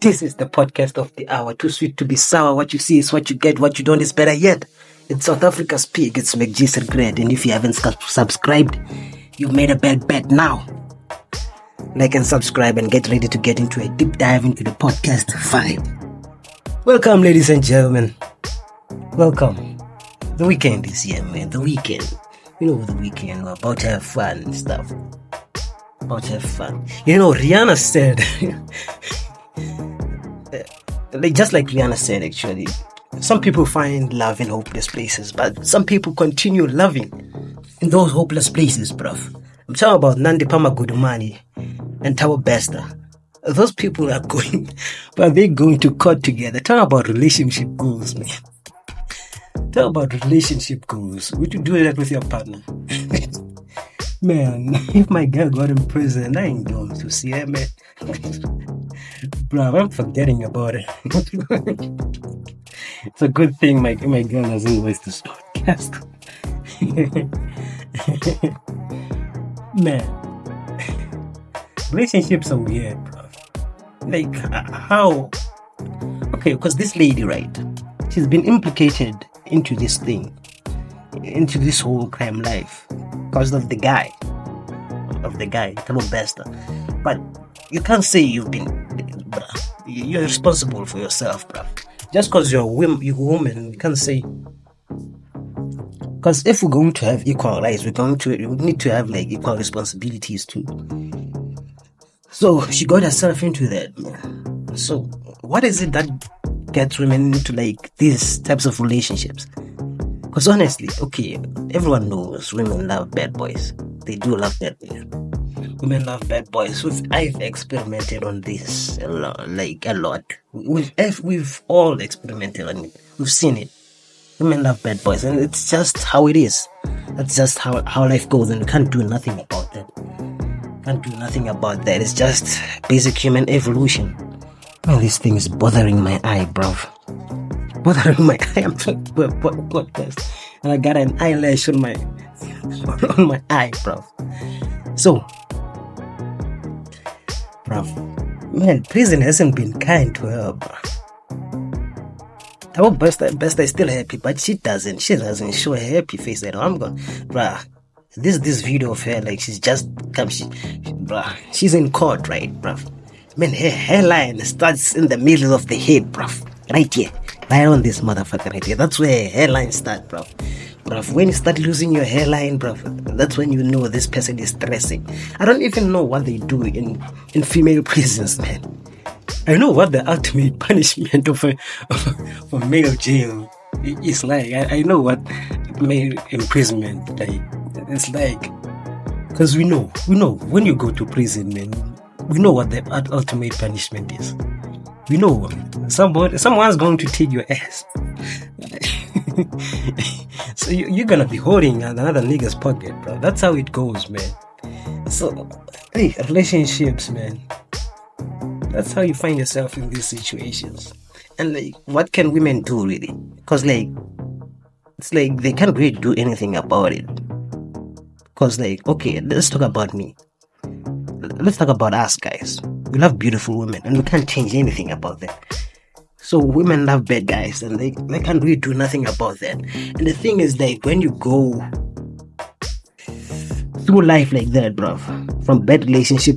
This is the podcast of the hour. Too sweet to be sour. What you see is what you get. What you don't is better yet. It's South Africa's peak. It's McG's Great. And if you haven't subscribed, you've made a bad bet now. Like and subscribe and get ready to get into a deep dive into the podcast vibe. Welcome, ladies and gentlemen. Welcome. The weekend is here, man. The weekend. You know the weekend. We're about to have fun and stuff. About to have fun. You know, Rihanna said... just like Rihanna said, actually, some people find love in hopeless places, but some people continue loving in those hopeless places, bruv. I'm talking about Nandipha, Magudumana and Tawa Bester. Those people are going, but they're going to court together. Talk about relationship goals, man. Talk about relationship goals. Would you do that with your partner? Man, if my girl got in prison, I ain't going to see her, man. Bro, I'm forgetting about it. It's a good thing my girl doesn't watch this podcast. Man, relationships are weird, bro. Like, how? Okay, because this lady, right? She's been implicated into this thing, into this whole crime life, because of the guy, Tamo Bester. But you can't say you've been, bruh. You're responsible for yourself, bruh. Just because you're a woman, you can't say. Because if we're going to have equal rights, we need to have like equal responsibilities too. So she got herself into that, man. So what is it that gets women into like these types of relationships? Because honestly, okay, everyone knows women love bad boys. They do love bad boys. Women love bad boys. I've experimented on this a lot. We've all experimented on it. We've seen it. Women love bad boys, and it's just how it is. That's just how life goes, and we can't do nothing about that. It's just basic human evolution. Man, this thing is bothering my eye, bruv. Bothering my eye. I'm trying to do a podcast, and I got an eyelash on my eye, bruv. So, bruv, man, prison hasn't been kind to her, bruv. Our Bester is still happy, but she doesn't show a happy face at all. I'm going, bruh, this video of her, like, she's just come, bruh, she's in court, right, bruv. Man, her hairline starts in the middle of the head, bruv. Right here. Right on this motherfucker right here. That's where her hairline starts, bruv. Bruv, when you start losing your hairline, bruv, that's when you know this person is stressing. I don't even know what they do in female prisons, man. I know what the ultimate punishment of a male jail is like. I know what male imprisonment like. It's like, because we know when you go to prison, man, we know what the ultimate punishment is. We know someone's going to take your ass. So you're gonna be holding another nigga's pocket, bro. That's how it goes, man. So, hey, relationships, man. That's how you find yourself in these situations. And like, what can women do really? Because like, it's like they can't really do anything about it. Because like, okay, let's talk about me. Let's talk about us guys. We love beautiful women and we can't change anything about that. So women love bad guys and they can't really do nothing about that. And the thing is like, when you go through life like that, bruv, from bad relationship,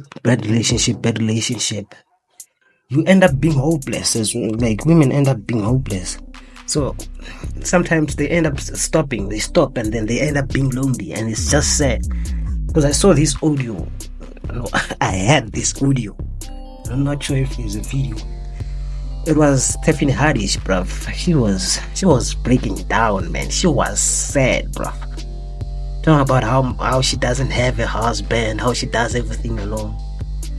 you end up being hopeless. As like, women end up being hopeless. So sometimes they end up stopping. They stop and then they end up being lonely, and it's just sad. Because I saw this audio. I had this audio. I'm not sure if it's a video. It was Tiffany Haddish, bruv. She was breaking down, man. She was sad, bruv. Talking about how she doesn't have a husband, how she does everything alone.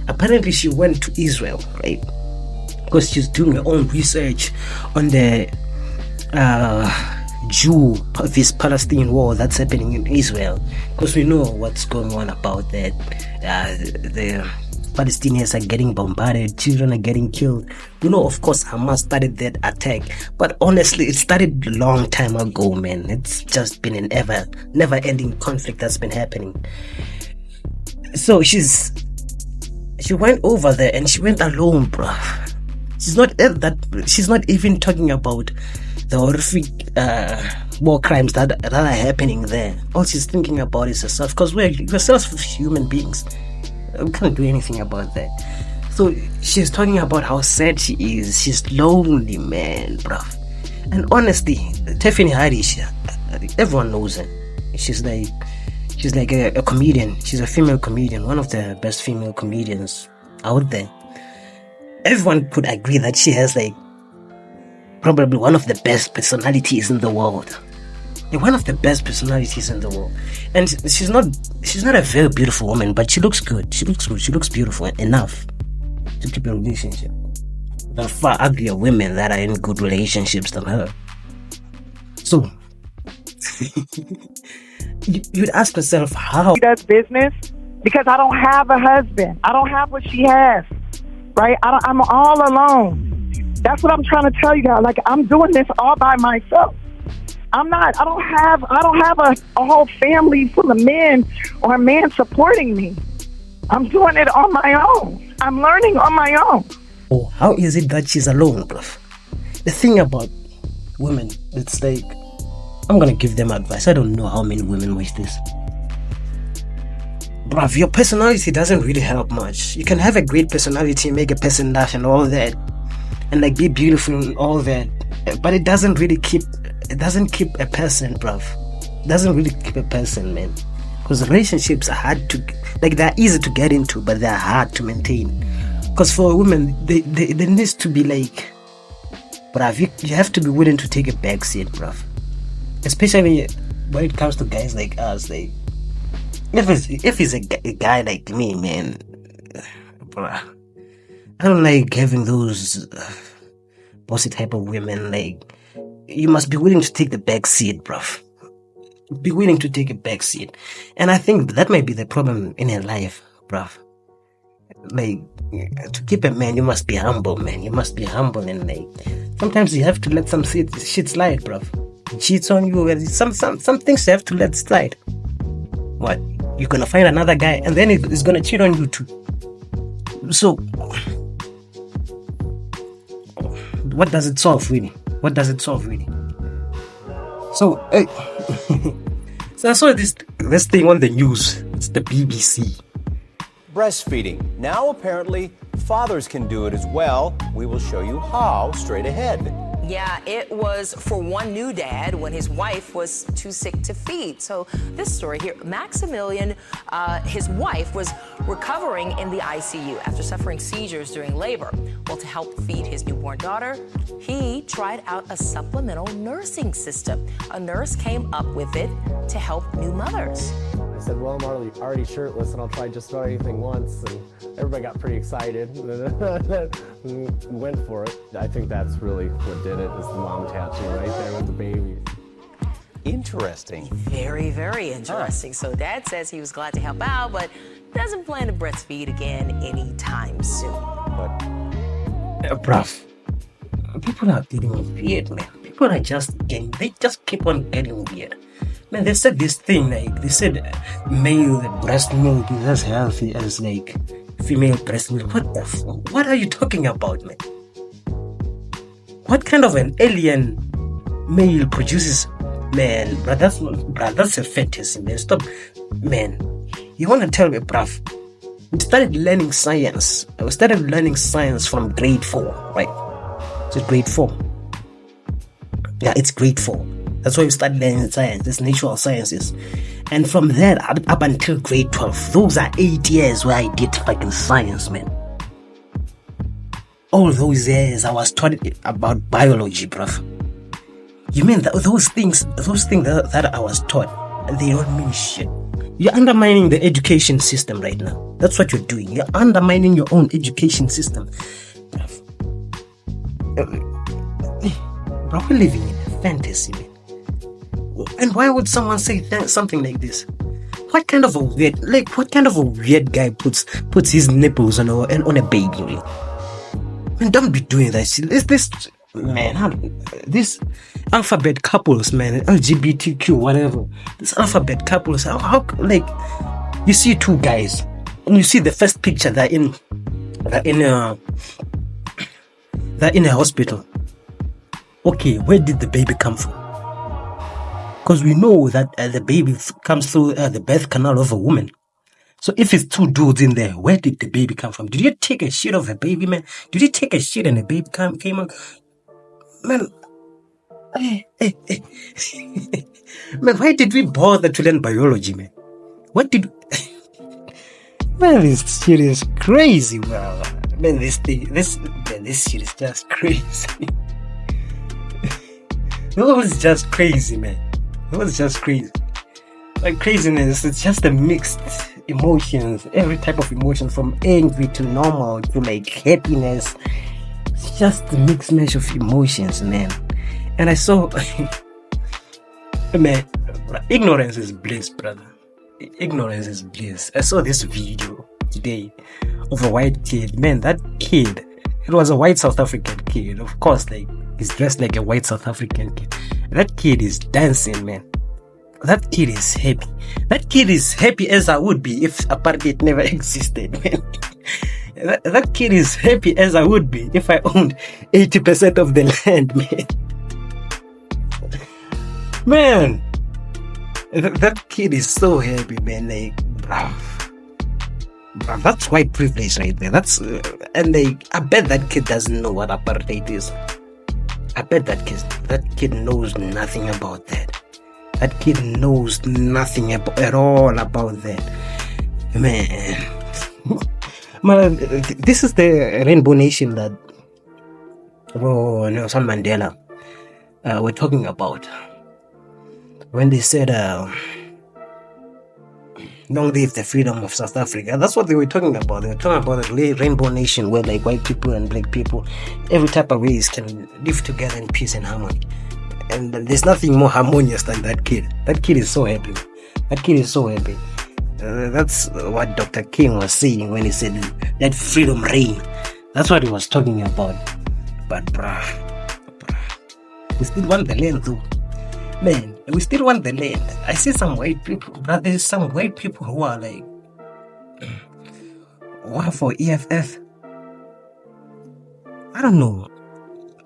Apparently she went to Israel, right? Because she's doing her own research on the this Palestinian war that's happening in Israel. Because we know what's going on about that. The Palestinians are getting bombarded, children are getting killed. You know, of course, Hamas started that attack, but honestly, it started a long time ago, man. It's just been an never-ending conflict that's been happening. So she went over there and she went alone, bruh. She's not she's not even talking about the horrific war crimes that are happening there. All she's thinking about is herself, because we're selfish human beings. We can't do anything about that. So she's talking about how sad she is. She's lonely, man, bruv. And honestly, Tiffany Haddish, everyone knows her. She's like a comedian. She's a female comedian, one of the best female comedians out there. Everyone could agree that she has like probably one of the best personalities in the world. One of the best personalities in the world. And she's not a very beautiful woman, but she looks good. She looks good. She looks beautiful enough to keep a relationship. There are far uglier women that are in good relationships than her. So you'd ask yourself how she does business, because I don't have a husband. I don't have what she has, right? I'm all alone. That's what I'm trying to tell you guys. Like, I'm doing this all by myself. I don't have a whole family full of men or a man supporting me. I'm doing it on my own. I'm learning on my own. Oh, how is it that she's alone, bruv? The thing about women, it's like, I'm gonna give them advice. I don't know how many women watch this. Bruv, your personality doesn't really help much. You can have a great personality, make a person laugh and all that, and like be beautiful and all that, but it doesn't keep a person, bruv. It doesn't really keep a person, man. Because relationships are hard to, like, they're easy to get into, but they're hard to maintain. Because for a woman, there needs to be like, bruv, you have to be willing to take a back seat, bruv. Especially when it comes to guys like us. Like, if he's a guy like me, man, bruh, I don't like having those bossy type of women. Like, you must be willing to take the back seat, bruv. Be willing to take a back seat. And I think that might be the problem in her life, bruv. Like, to keep a man, you must be humble, man. You must be humble, and like, sometimes you have to let some shit slide, bruv. He cheats on you, and some things you have to let slide. What? You're gonna find another guy, and then he's gonna cheat on you too. So, what does it solve, really? What does it solve, really? So, so I saw this thing on the news. It's the BBC. Breastfeeding. Now apparently fathers can do it as well. We will show you how straight ahead. Yeah, it was for one new dad when his wife was too sick to feed. So this story here, Maximilian, his wife was recovering in the ICU after suffering seizures during labor. Well, to help feed his newborn daughter, he tried out a supplemental nursing system. A nurse came up with it to help new mothers. I said, well, I'm already shirtless and I'll try just about anything once. And everybody got pretty excited and went for it. I think that's really what did it, is the mom tattoo right there with the baby. Interesting. Very, very interesting. So dad says he was glad to help out, but doesn't plan to breastfeed again anytime soon. But bruv, people are getting weird, man. People are they just keep on getting weird. Man, they said this thing, like, they said male breast milk is as healthy as, like, female breast milk. What are you talking about, man? What kind of an alien male produces, man? Bruh, that's a fantasy, man. Stop, man. You want to tell me, bruv? We started learning science. We started learning science from grade 4, right? It's grade 4. Yeah, it's grade 4. That's why we started learning science. It's natural sciences. And from there up until grade 12, those are 8 years where I did fucking science, man. All those years I was taught about biology, bruv. You mean those things that I was taught, they don't mean shit. You're undermining the education system right now. That's what you're doing. You're undermining your own education system. Bro, we're living in a fantasy, man. And why would someone say something like this? What kind of a weird guy puts his nipples on a baby? Man, don't be doing that shit. This alphabet couples, man, LGBTQ, whatever. This alphabet couples, how like, you see two guys, and you see the first picture they're in they're in a hospital. Okay, where did the baby come from? Because we know that the baby comes through the birth canal of a woman. So if it's two dudes in there, where did the baby come from? Did you take a shit of a baby, man? Did you take a shit and the baby came out? Man, man, why did we bother to learn biology, man? What did... Man, this shit is crazy, man. Man, this shit is just crazy. It was just crazy, man. It was just crazy. Like craziness, it's just a mixed emotions, every type of emotion, from angry to normal to like happiness. It's just a mixed measure of emotions, man. And I saw, man, ignorance is bliss, brother. Ignorance is bliss. I saw this video today of a white kid. Man, that kid, it was a white South African kid. Of course, like, he's dressed like a white South African kid. That kid is dancing, man. That kid is happy. That kid is happy as I would be if apartheid never existed, man. That kid is happy as I would be if I owned 80% of the land, man. Man, that kid is so happy, man. Like, bruv, that's white privilege right there. That's and like, I bet that kid doesn't know what apartheid is. I bet that kid knows nothing about that. That kid knows nothing at all about that, man. Man, this is the Rainbow Nation that Nelson Mandela were talking about when they said, long live the freedom of South Africa. That's what they were talking about. They were talking about a Rainbow Nation where like white people and black people, every type of race can live together in peace and harmony. And there's nothing more harmonious than that kid. That kid is so happy. That kid is so happy. That's what Dr. King was saying when he said that freedom reign. That's what he was talking about. But bruh, we still want the land though. Man, we still want the land. I see some white people, but there's some white people who are like, who are for EFF. I don't know.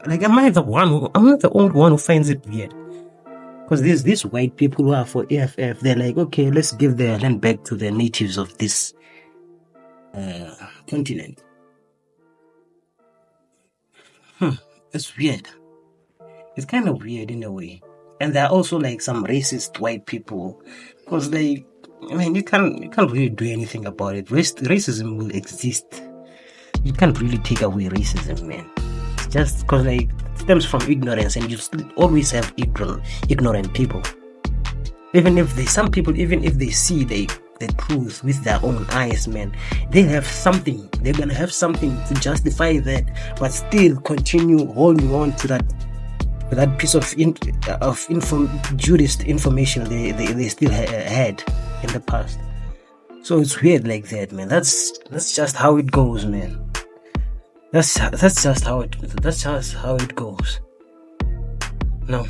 Like, I'm not the only one who finds it weird. Because there's these white people who are for EFF. They're like, okay, let's give their land back to the natives of this continent. It's weird. It's kind of weird in a way. And there are also like some racist white people. Because like, I mean, you can't really do anything about it. Racism will exist. You can't really take away racism, man. Just because like it stems from ignorance, and you still always have ignorant people. Even if some people see the truth with their own eyes, man, they're gonna have something to justify that, but still continue holding on to that piece of Judaist information they still had in the past. So it's weird like that, man. That's just how it goes, man. That's just how it goes. No.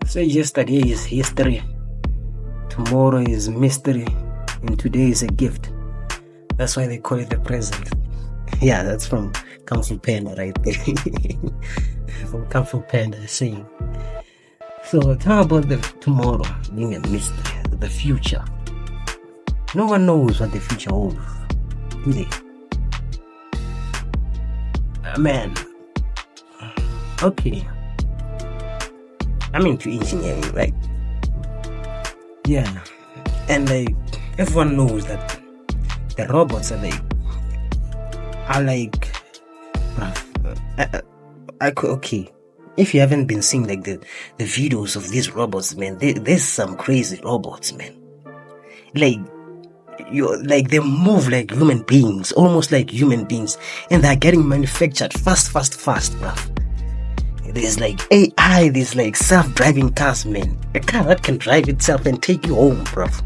Say yesterday is history, tomorrow is mystery, and today is a gift. That's why they call it the present. Yeah, that's from Kung Fu Panda right there. From Kung Fu Panda saying. So talk about the tomorrow being a mystery, the future. No one knows what the future holds, do they? Man, okay, I'm into engineering, right? Yeah, and like everyone knows that the robots are okay. If you haven't been seeing like the videos of these robots, man, there's some crazy robots, man. Like, they move like human beings, almost like human beings, and they're getting manufactured fast, bruv. There's like AI, there's like self-driving cars, man. A car that can drive itself and take you home, bruv.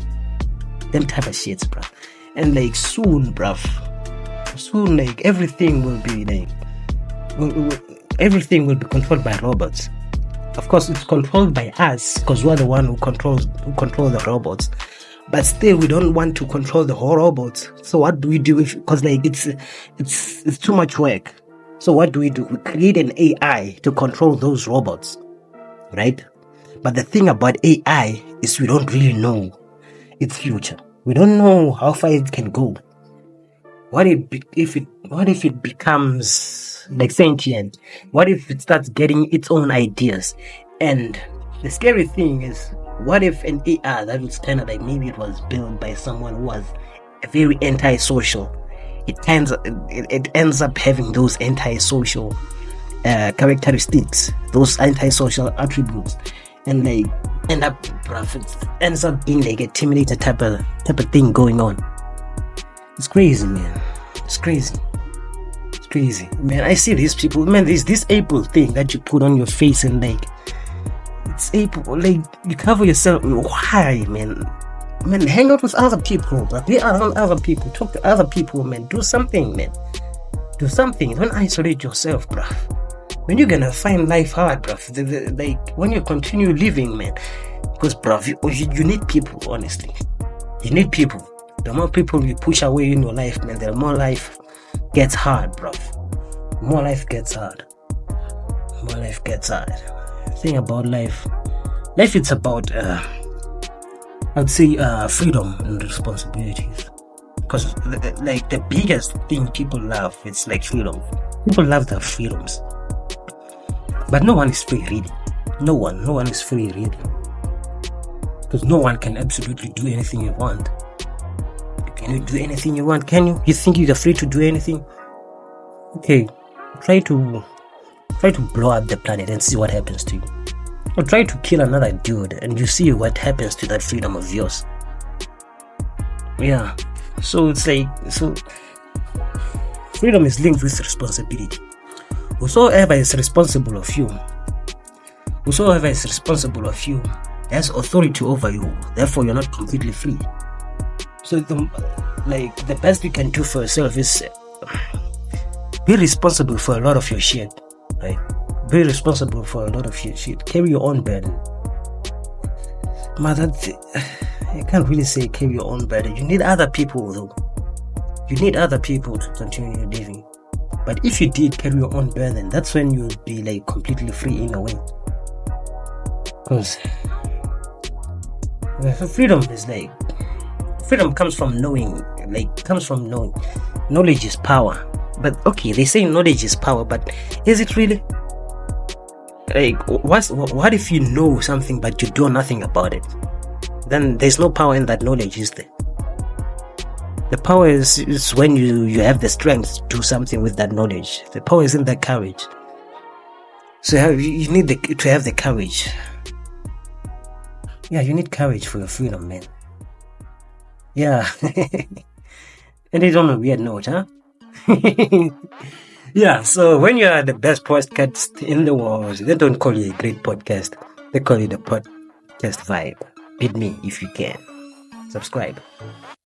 Them type of shits, bruv. And like soon, like everything will be everything will be controlled by robots. Of course, it's controlled by us because we're the one who control the robots. But still, we don't want to control the whole robots. So what do we do? Because like it's too much work. So what do? We create an AI to control those robots, right? But the thing about AI is we don't really know its future. We don't know how far it can go. What if it becomes like sentient? What if it starts getting its own ideas? And the scary thing is, what if an AI that was kind of like, maybe it was built by someone who was very antisocial? It ends up having those antisocial characteristics, those antisocial attributes, and they ends up being like a Terminator type of thing going on. It's crazy, man. It's crazy, man. I see these people, man. There's this April thing that you put on your face, and like, it's April, like, you cover yourself. Why, man? Man, hang out with other people, bro. Be around other people. Talk to other people, man. Do something, man. Do something. Don't isolate yourself, bro. When you're gonna find life hard, bro. Like, when you continue living, man. Because, bro, you need people, honestly. You need people. The more people you push away in your life, man, the more life gets hard, bro. More life gets hard. The thing about life, it's about, I'd say, freedom and responsibilities. Because, like, the biggest thing people love, it's like freedom. People love their freedoms. But no one is free, really. No one is free, really. Because no one can absolutely do anything you want. Can you do anything you want? Can you? You think you're free to do anything? Okay, try to blow up the planet and see what happens to you. Or try to kill another dude and you see what happens to that freedom of yours. Yeah. So it's like, freedom is linked with responsibility. Whosoever is responsible of you has authority over you. Therefore, you're not completely free. So the best you can do for yourself is be responsible for a lot of your shit, right? Be responsible for a lot of your shit. Carry your own burden. I can't really say carry your own burden. You need other people, though. You need other people to continue living. But if you did carry your own burden, that's when you'll be like completely free in a way. Because freedom is like, freedom comes from knowing. Knowledge is power. But okay, they say knowledge is power, but is it really? Like, what if you know something but you do nothing about it? Then there's no power in that knowledge, is there? The power is when you have the strength to do something with that knowledge. The power is in the courage. So you need to have the courage. Yeah, you need courage for your freedom, man. Yeah. And it's on a weird note, huh? Yeah, so when you are the best podcast in the world, they don't call you a great podcast. They call you the podcast vibe. Beat me if you can. Subscribe.